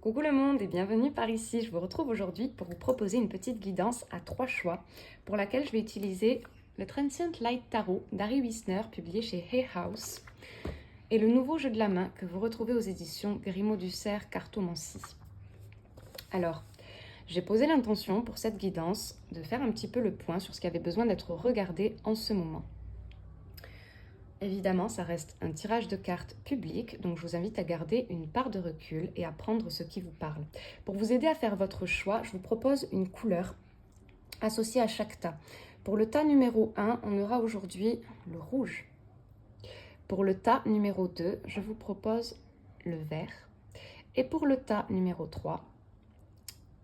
Coucou le monde et bienvenue par ici. Je vous retrouve aujourd'hui pour vous proposer une petite guidance à 3 choix pour laquelle je vais utiliser le Transient Light Tarot d'Harry Wisner publié chez Hay House et le nouveau jeu de la main que vous retrouvez aux éditions Grimaud du Cerf Cartomancie. Alors, j'ai posé l'intention pour cette guidance de faire un petit peu le point sur ce qui avait besoin d'être regardé en ce moment. Évidemment, ça reste un tirage de cartes public, donc je vous invite à garder une part de recul et à prendre ce qui vous parle. Pour vous aider à faire votre choix, je vous propose une couleur associée à chaque tas. Pour le tas numéro 1, on aura aujourd'hui le rouge. Pour le tas numéro 2, je vous propose le vert. Et pour le tas numéro 3,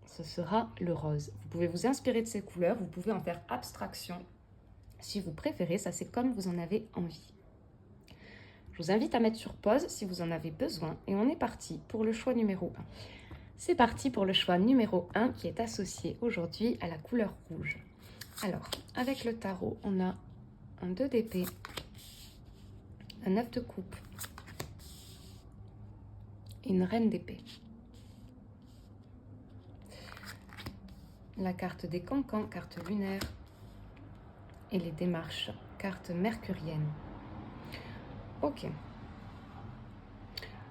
ce sera le rose. Vous pouvez vous inspirer de ces couleurs, vous pouvez en faire abstraction si vous préférez, ça c'est comme vous en avez envie. Je vous invite à mettre sur pause si vous en avez besoin et on est parti pour le choix numéro 1. C'est parti pour le choix numéro 1 qui est associé aujourd'hui à la couleur rouge. Alors, avec le tarot, on a un 2 d'épée, un 9 de coupe et une reine d'épée. La carte des cancans, carte lunaire et les démarches, carte mercurienne. Ok.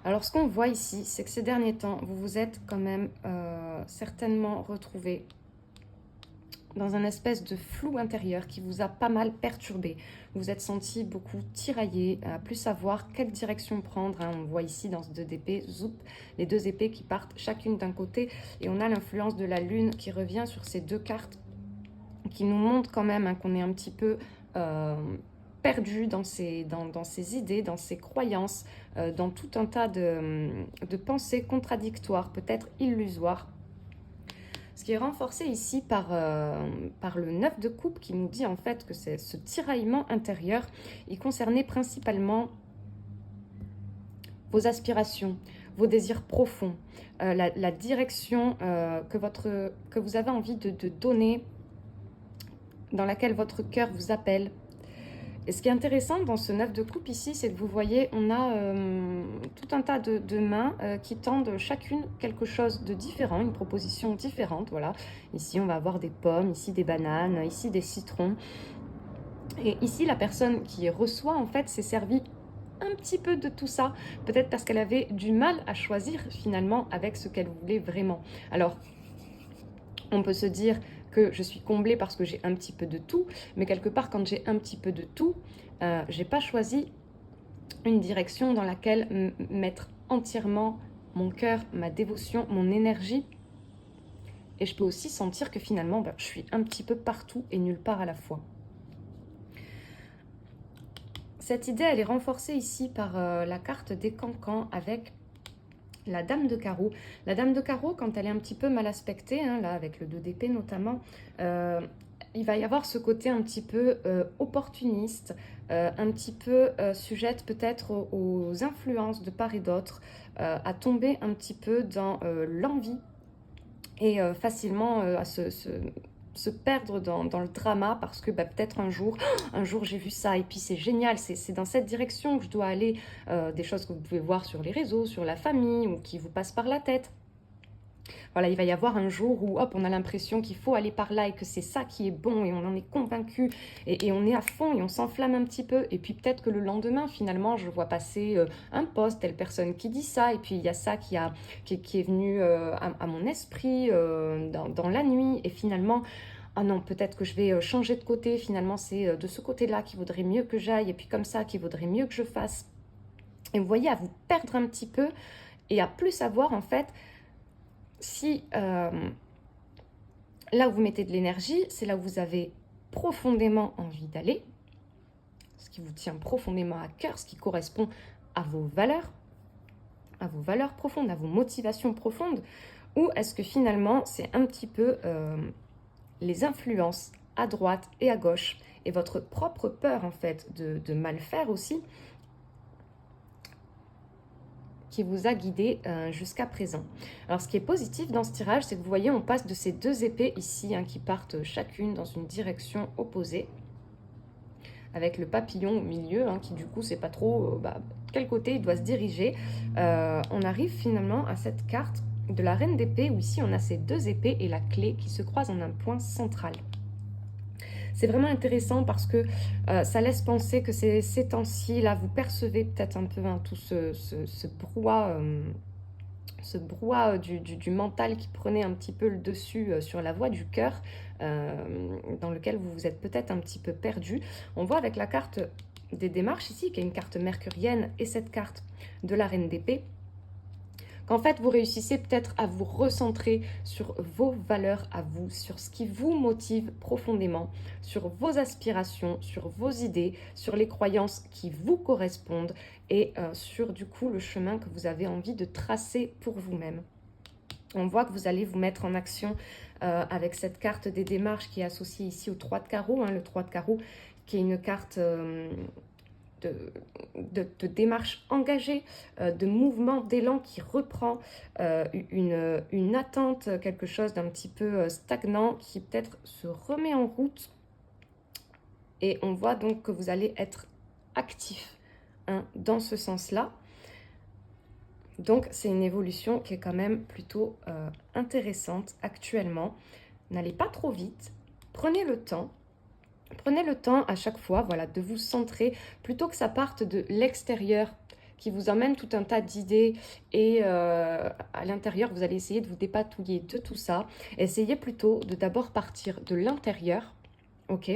Alors, ce qu'on voit ici, c'est que ces derniers temps, vous vous êtes quand même certainement retrouvé dans un espèce de flou intérieur qui vous a pas mal perturbé. Vous vous êtes senti beaucoup tiraillé, à plus savoir quelle direction prendre. On voit ici dans ce 2 d'épée, zoup, les 2 épées qui partent chacune d'un côté. Et on a l'influence de la lune qui revient sur ces 2 cartes, qui nous montre quand même qu'on est un petit peu perdu dans ses idées, dans ses croyances, dans tout un tas de pensées contradictoires, peut-être illusoires. Ce qui est renforcé ici par le 9 de coupe qui nous dit en fait que ce tiraillement intérieur, il concernait principalement vos aspirations, vos désirs profonds, la direction que vous avez envie de donner, dans laquelle votre cœur vous appelle. Et ce qui est intéressant dans ce 9 de coupe ici, c'est que vous voyez, on a tout un tas de mains qui tendent chacune quelque chose de différent, une proposition différente. Voilà. Ici, on va avoir des pommes, ici des bananes, ici des citrons. Et ici, la personne qui reçoit, en fait, s'est servie un petit peu de tout ça, peut-être parce qu'elle avait du mal à choisir finalement avec ce qu'elle voulait vraiment. Alors, on peut se dire que je suis comblée parce que j'ai un petit peu de tout, mais quelque part, quand j'ai un petit peu de tout, j'ai pas choisi une direction dans laquelle mettre entièrement mon cœur, ma dévotion, mon énergie. Et je peux aussi sentir que finalement, je suis un petit peu partout et nulle part à la fois. Cette idée, elle est renforcée ici par la carte des cancans avec la dame de carreau. La dame de carreau, quand elle est un petit peu mal aspectée, là avec le 2 d'épée notamment, il va y avoir ce côté un petit peu opportuniste, un petit peu sujette peut-être aux influences de part et d'autre, à tomber un petit peu dans l'envie et facilement à se perdre dans le drama parce que peut-être un jour j'ai vu ça et puis c'est génial, c'est dans cette direction que je dois aller, des choses que vous pouvez voir sur les réseaux, sur la famille ou qui vous passent par la tête. Voilà, il va y avoir un jour où hop, on a l'impression qu'il faut aller par là et que c'est ça qui est bon et on en est convaincu et on est à fond et on s'enflamme un petit peu. Et puis peut-être que le lendemain, finalement, je vois passer un post, telle personne qui dit ça et puis il y a ça qui est venu à mon esprit dans la nuit et finalement... Ah non, peut-être que je vais changer de côté, finalement c'est de ce côté-là qu'il vaudrait mieux que j'aille et puis comme ça qu'il vaudrait mieux que je fasse. Et vous voyez, à vous perdre un petit peu et à plus savoir en fait si là où vous mettez de l'énergie, c'est là où vous avez profondément envie d'aller, ce qui vous tient profondément à cœur, ce qui correspond à vos valeurs profondes, à vos motivations profondes, ou est-ce que finalement c'est un petit peu les influences à droite et à gauche et votre propre peur en fait de mal faire aussi qui vous a guidé jusqu'à présent. Alors ce qui est positif dans ce tirage, c'est que vous voyez on passe de ces 2 épées ici qui partent chacune dans une direction opposée avec le papillon au milieu qui du coup c'est pas trop quel côté il doit se diriger. On arrive finalement à cette carte de la reine d'épée, où ici on a ces deux épées et la clé qui se croisent en un point central. C'est vraiment intéressant parce que ça laisse penser que ces temps-ci, là, vous percevez peut-être un peu tout ce brouhaha du mental qui prenait un petit peu le dessus sur la voie du cœur, dans lequel vous vous êtes peut-être un petit peu perdu. On voit avec la carte des démarches ici, qui est une carte mercurienne, et cette carte de la reine d'épée, qu'en fait, vous réussissez peut-être à vous recentrer sur vos valeurs à vous, sur ce qui vous motive profondément, sur vos aspirations, sur vos idées, sur les croyances qui vous correspondent et sur du coup le chemin que vous avez envie de tracer pour vous-même. On voit que vous allez vous mettre en action avec cette carte des démarches qui est associée ici au 3 de carreau, le 3 de carreau qui est une carte de démarche engagée, de mouvement, d'élan qui reprend une attente, quelque chose d'un petit peu stagnant qui peut-être se remet en route. Et on voit donc que vous allez être actif dans ce sens-là. Donc c'est une évolution qui est quand même plutôt intéressante actuellement. N'allez pas trop vite, prenez le temps. Prenez le temps à chaque fois de vous centrer, plutôt que ça parte de l'extérieur, qui vous emmène tout un tas d'idées et à l'intérieur, vous allez essayer de vous dépatouiller de tout ça. Essayez plutôt de d'abord partir de l'intérieur, ok,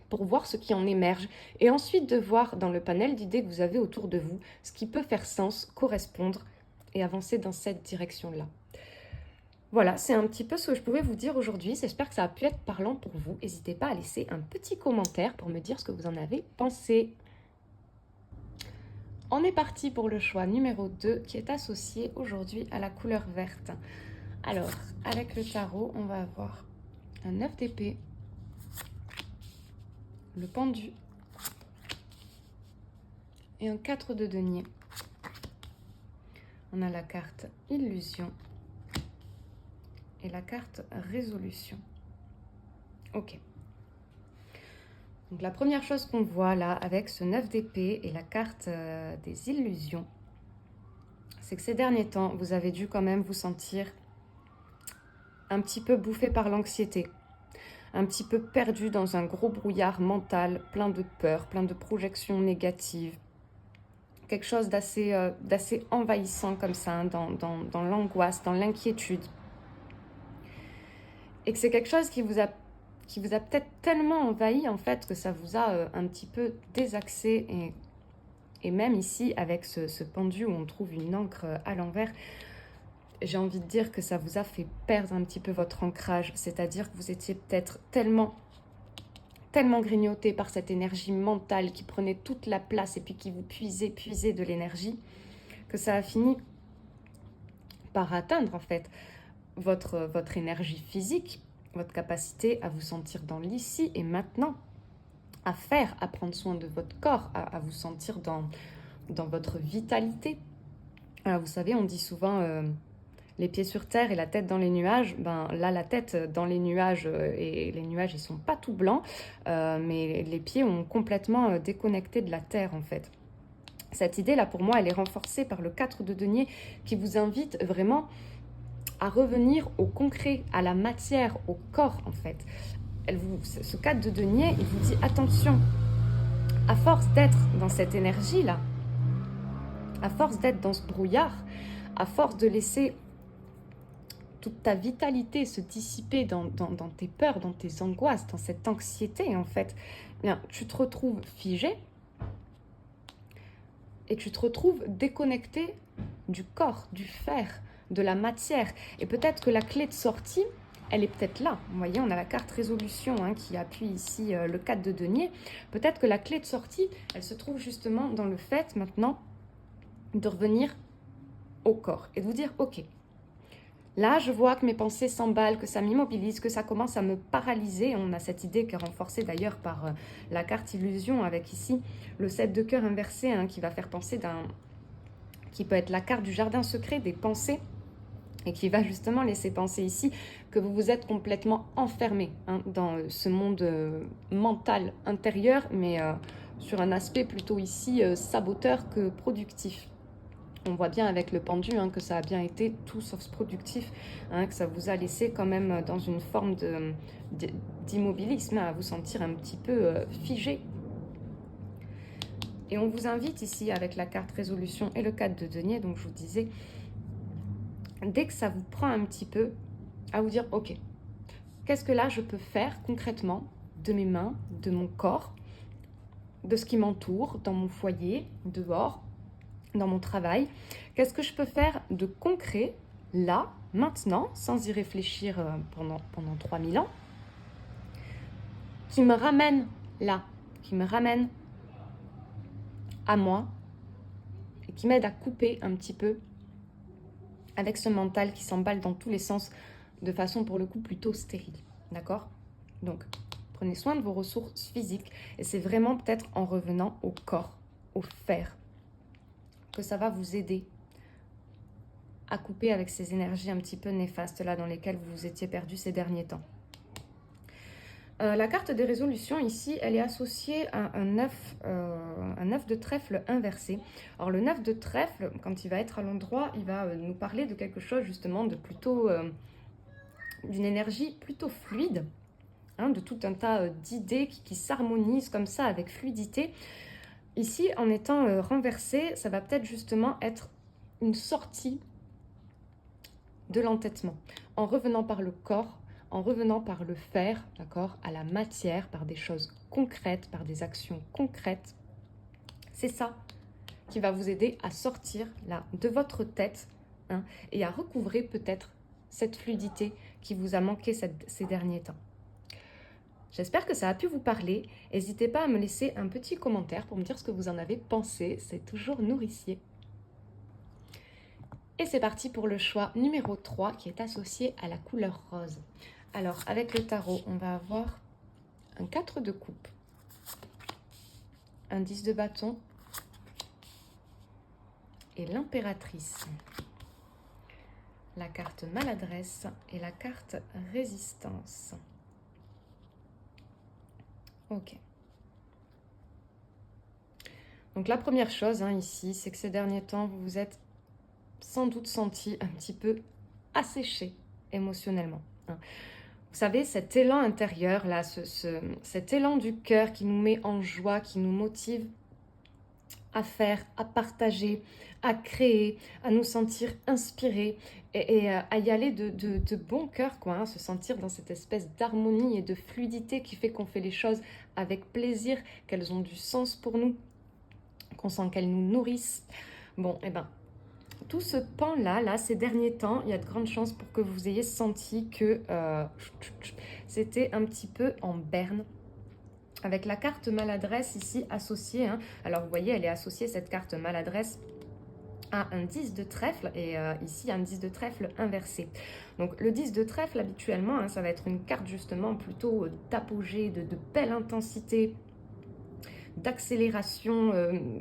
pour voir ce qui en émerge et ensuite de voir dans le panel d'idées que vous avez autour de vous ce qui peut faire sens, correspondre et avancer dans cette direction-là. Voilà, c'est un petit peu ce que je pouvais vous dire aujourd'hui. J'espère que ça a pu être parlant pour vous. N'hésitez pas à laisser un petit commentaire pour me dire ce que vous en avez pensé. On est parti pour le choix numéro 2 qui est associé aujourd'hui à la couleur verte. Alors, avec le tarot, on va avoir un 9 d'épée, le pendu et un 4 de denier. On a la carte illusion et la carte résolution. Ok. Donc la première chose qu'on voit là avec ce 9 d'épée et la carte des illusions, c'est que ces derniers temps, vous avez dû quand même vous sentir un petit peu bouffé par l'anxiété, un petit peu perdu dans un gros brouillard mental, plein de peur, plein de projections négatives, quelque chose d'assez envahissant comme ça, dans l'angoisse, dans l'inquiétude. Et que c'est quelque chose qui vous a peut-être tellement envahi en fait que ça vous a un petit peu désaxé et même ici avec ce pendu où on trouve une encre à l'envers, j'ai envie de dire que ça vous a fait perdre un petit peu votre ancrage, c'est-à-dire que vous étiez peut-être tellement grignoté par cette énergie mentale qui prenait toute la place et puis qui vous puisait de l'énergie, que ça a fini par atteindre en fait votre énergie physique, votre capacité à vous sentir dans l'ici et maintenant, à prendre soin de votre corps, à vous sentir dans votre vitalité. Alors vous savez, on dit souvent les pieds sur terre et la tête dans les nuages. Ben là, la tête dans les nuages et les nuages, ils sont pas tout blancs, mais les pieds ont complètement déconnecté de la terre en fait. Cette idée-là, pour moi, elle est renforcée par le 4 de denier qui vous invite vraiment à revenir au concret, à la matière, au corps en fait. Ce 4 de denier, il vous dit attention, à force d'être dans cette énergie-là, à force d'être dans ce brouillard, à force de laisser toute ta vitalité se dissiper dans tes peurs, dans tes angoisses, dans cette anxiété en fait, bien, tu te retrouves figé et tu te retrouves déconnecté du corps, du fer, de la matière. Et peut-être que la clé de sortie, elle est peut-être là. Vous voyez, on a la carte résolution qui appuie ici le 4 de denier. Peut-être que la clé de sortie, elle se trouve justement dans le fait maintenant de revenir au corps et de vous dire, ok, là je vois que mes pensées s'emballent, que ça m'immobilise, que ça commence à me paralyser. On a cette idée qui est renforcée d'ailleurs par la carte illusion avec ici le 7 de cœur inversé qui va faire penser qui peut être la carte du jardin secret des pensées, et qui va justement laisser penser ici que vous vous êtes complètement enfermé dans ce monde mental intérieur, mais sur un aspect plutôt ici saboteur que productif. On voit bien avec le pendu que ça a bien été tout sauf productif, que ça vous a laissé quand même dans une forme d'immobilisme, à vous sentir un petit peu figé. Et on vous invite ici avec la carte résolution et le 4 de denier, donc je vous disais, dès que ça vous prend un petit peu, à vous dire, ok, qu'est-ce que là je peux faire concrètement de mes mains, de mon corps, de ce qui m'entoure, dans mon foyer, dehors, dans mon travail. Qu'est-ce que je peux faire de concret, là, maintenant, sans y réfléchir pendant 3000 ans, qui me ramène là, qui me ramène à moi, et qui m'aide à couper un petit peu avec ce mental qui s'emballe dans tous les sens, de façon pour le coup plutôt stérile. D'accord? Donc, prenez soin de vos ressources physiques, et c'est vraiment peut-être en revenant au corps, au faire, que ça va vous aider à couper avec ces énergies un petit peu néfastes là dans lesquelles vous vous étiez perdu ces derniers temps. La carte des résolutions ici, elle est associée à un 9 de trèfle inversé. Alors le 9 de trèfle, quand il va être à l'endroit, il va nous parler de quelque chose justement de plutôt, d'une énergie plutôt fluide, de tout un tas d'idées qui s'harmonisent comme ça avec fluidité. Ici, en étant renversé, ça va peut-être justement être une sortie de l'entêtement, en revenant par le corps, en revenant par le faire, d'accord, à la matière, par des choses concrètes, par des actions concrètes. C'est ça qui va vous aider à sortir là de votre tête et à recouvrer peut-être cette fluidité qui vous a manqué ces derniers temps. J'espère que ça a pu vous parler. N'hésitez pas à me laisser un petit commentaire pour me dire ce que vous en avez pensé. C'est toujours nourricier. Et c'est parti pour le choix numéro 3 qui est associé à la couleur rose. Alors, avec le tarot, on va avoir un 4 de coupe, un 10 de bâton et l'impératrice, la carte maladresse et la carte résistance. Ok. Donc la première chose ici, c'est que ces derniers temps, vous vous êtes sans doute senti un petit peu asséché émotionnellement. Vous savez, cet élan intérieur, là, cet élan du cœur qui nous met en joie, qui nous motive à faire, à partager, à créer, à nous sentir inspirés et à y aller de bon cœur, quoi, se sentir dans cette espèce d'harmonie et de fluidité qui fait qu'on fait les choses avec plaisir, qu'elles ont du sens pour nous, qu'on sent qu'elles nous nourrissent. Bon, et ben, tout ce pan-là, ces derniers temps, il y a de grandes chances pour que vous ayez senti que c'était un petit peu en berne. Avec la carte maladresse ici associée, alors vous voyez, elle est associée, cette carte maladresse, à un 10 de trèfle, et ici un 10 de trèfle inversé. Donc le 10 de trèfle, habituellement, ça va être une carte justement plutôt d'apogée, de belle intensité, d'accélération,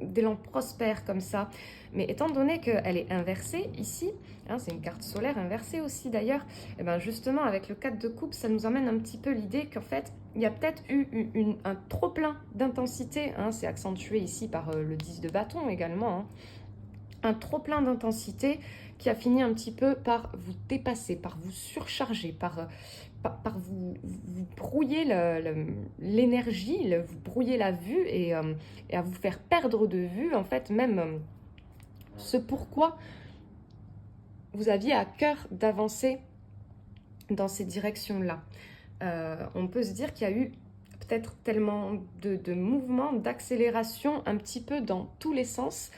d'élan prospère comme ça. Mais étant donné qu'elle est inversée ici, c'est une carte solaire inversée aussi d'ailleurs, et ben justement avec le 4 de coupe, ça nous emmène un petit peu l'idée qu'en fait, il y a peut-être eu un trop plein d'intensité, c'est accentué ici par le 10 de bâton également, un trop plein d'intensité qui a fini un petit peu par vous dépasser, par vous surcharger, par vous brouiller l'énergie, vous brouiller la vue et à vous faire perdre de vue, en fait, même ce pourquoi vous aviez à cœur d'avancer dans ces directions-là. On peut se dire qu'il y a eu peut-être tellement de mouvements, d'accélération un petit peu dans tous les sens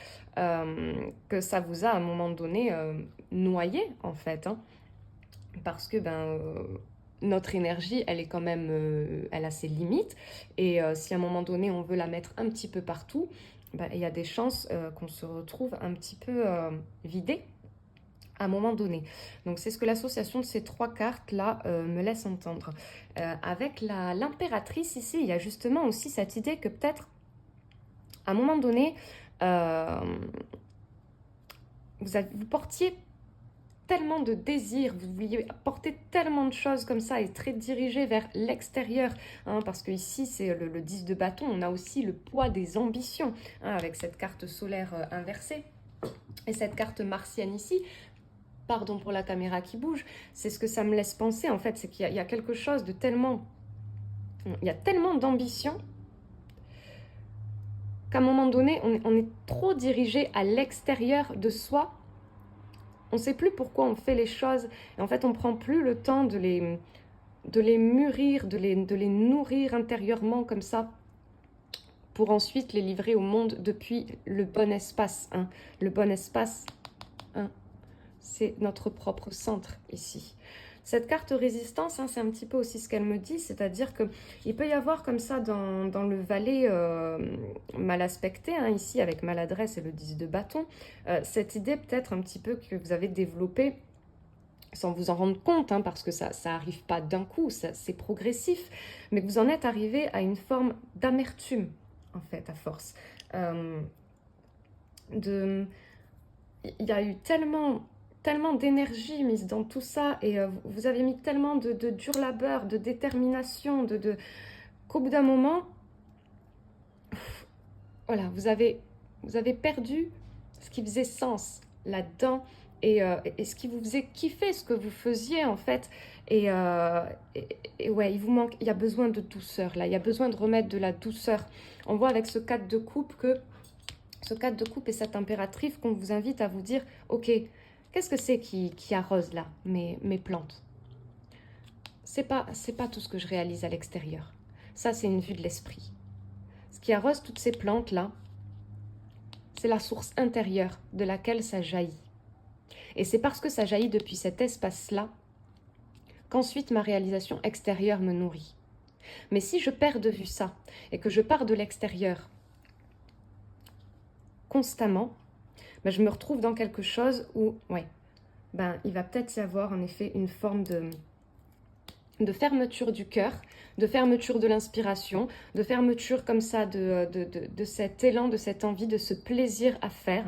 que ça vous a à un moment donné noyé, en fait. Parce que notre énergie, elle est quand même, elle a ses limites. Et si à un moment donné, on veut la mettre un petit peu partout, il y a des chances qu'on se retrouve un petit peu vidé à un moment donné. Donc c'est ce que l'association de ces trois cartes-là me laisse entendre. Avec l'impératrice ici, il y a justement aussi cette idée que peut-être, à un moment donné, vous portiez tellement de désirs, vous vouliez apporter tellement de choses comme ça et très dirigé vers l'extérieur, parce que ici c'est le 10 de bâton, on a aussi le poids des ambitions, avec cette carte solaire inversée. Et cette carte martienne ici, pardon pour la caméra qui bouge, c'est ce que ça me laisse penser en fait, c'est qu'il y a quelque chose de tellement... Il y a tellement d'ambition qu'à un moment donné, on est trop dirigé à l'extérieur de soi. On ne sait plus pourquoi on fait les choses. Et en fait, on ne prend plus le temps de les mûrir, de les nourrir intérieurement comme ça, pour ensuite les livrer au monde depuis le bon espace. Hein. Le bon espace, hein, c'est notre propre centre ici. Cette carte résistance, hein, c'est un petit peu aussi ce qu'elle me dit, c'est-à-dire qu'il peut y avoir comme ça dans le valet mal aspecté, hein, ici avec maladresse et le 10 de bâton, cette idée peut-être un petit peu que vous avez développée sans vous en rendre compte, hein, parce que ça n'arrive pas d'un coup, c'est progressif, mais que vous en êtes arrivé à une forme d'amertume, en fait, à force. Il y a eu tellement d'énergie mise dans tout ça, et vous avez mis tellement de dur labeur, de détermination, qu'au bout d'un moment, voilà, vous avez perdu ce qui faisait sens là-dedans, et ce qui vous faisait kiffer, ce que vous faisiez en fait, et ouais, il vous manque, il y a besoin de douceur là, il y a besoin de remettre de la douceur. On voit avec ce 4 de coupe que ce 4 de coupe et cette impératrice qu'on vous invite à vous dire, ok, qu'est-ce que c'est qui arrose là mes plantes? C'est pas tout ce que je réalise à l'extérieur. Ça, c'est une vue de l'esprit. Ce qui arrose toutes ces plantes là, c'est la source intérieure de laquelle ça jaillit. Et c'est parce que ça jaillit depuis cet espace-là qu'ensuite ma réalisation extérieure me nourrit. Mais si je perds de vue ça et que je pars de l'extérieur constamment, ben je me retrouve dans quelque chose où, ouais, ben il va peut-être y avoir en effet une forme de fermeture du cœur, de fermeture de l'inspiration, de fermeture comme ça de cet élan, de cette envie, de ce plaisir à faire.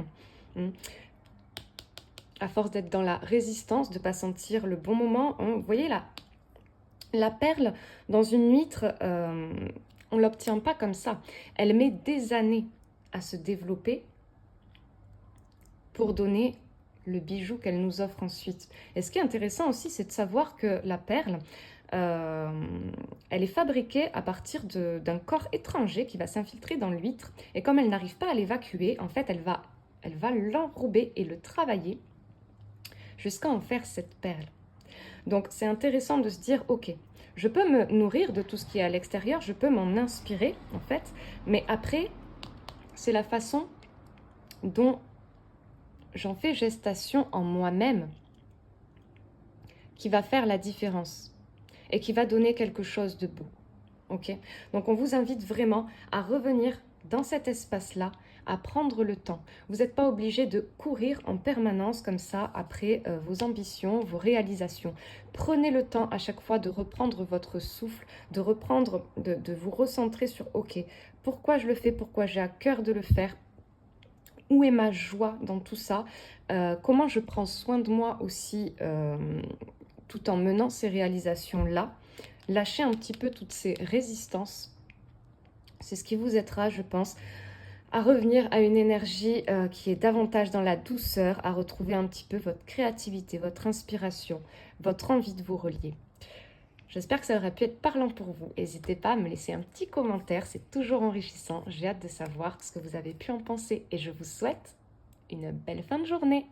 À force d'être dans la résistance, de ne pas sentir le bon moment. Vous voyez la perle dans une huître, on ne l'obtient pas comme ça. Elle met des années à se développer pour donner le bijou qu'elle nous offre ensuite. Et ce qui est intéressant aussi, c'est de savoir que la perle, elle est fabriquée à partir d'un corps étranger qui va s'infiltrer dans l'huître. Et comme elle n'arrive pas à l'évacuer, en fait, elle va l'enrober et le travailler jusqu'à en faire cette perle. Donc, c'est intéressant de se dire, ok, je peux me nourrir de tout ce qui est à l'extérieur, je peux m'en inspirer, en fait, mais après, c'est la façon dont j'en fais gestation en moi-même qui va faire la différence et qui va donner quelque chose de beau. Ok? Donc, on vous invite vraiment à revenir dans cet espace-là, à prendre le temps. Vous n'êtes pas obligé de courir en permanence comme ça après vos ambitions, vos réalisations. Prenez le temps à chaque fois de reprendre votre souffle, de reprendre, de vous recentrer sur ok, pourquoi je le fais, pourquoi j'ai à cœur de le faire, où est ma joie dans tout ça, comment je prends soin de moi aussi tout en menant ces réalisations-là. Lâchez un petit peu toutes ces résistances. C'est ce qui vous aidera, je pense, à revenir à une énergie qui est davantage dans la douceur, à retrouver un petit peu votre créativité, votre inspiration, votre envie de vous relier. J'espère que ça aurait pu être parlant pour vous. N'hésitez pas à me laisser un petit commentaire, c'est toujours enrichissant. J'ai hâte de savoir ce que vous avez pu en penser et je vous souhaite une belle fin de journée.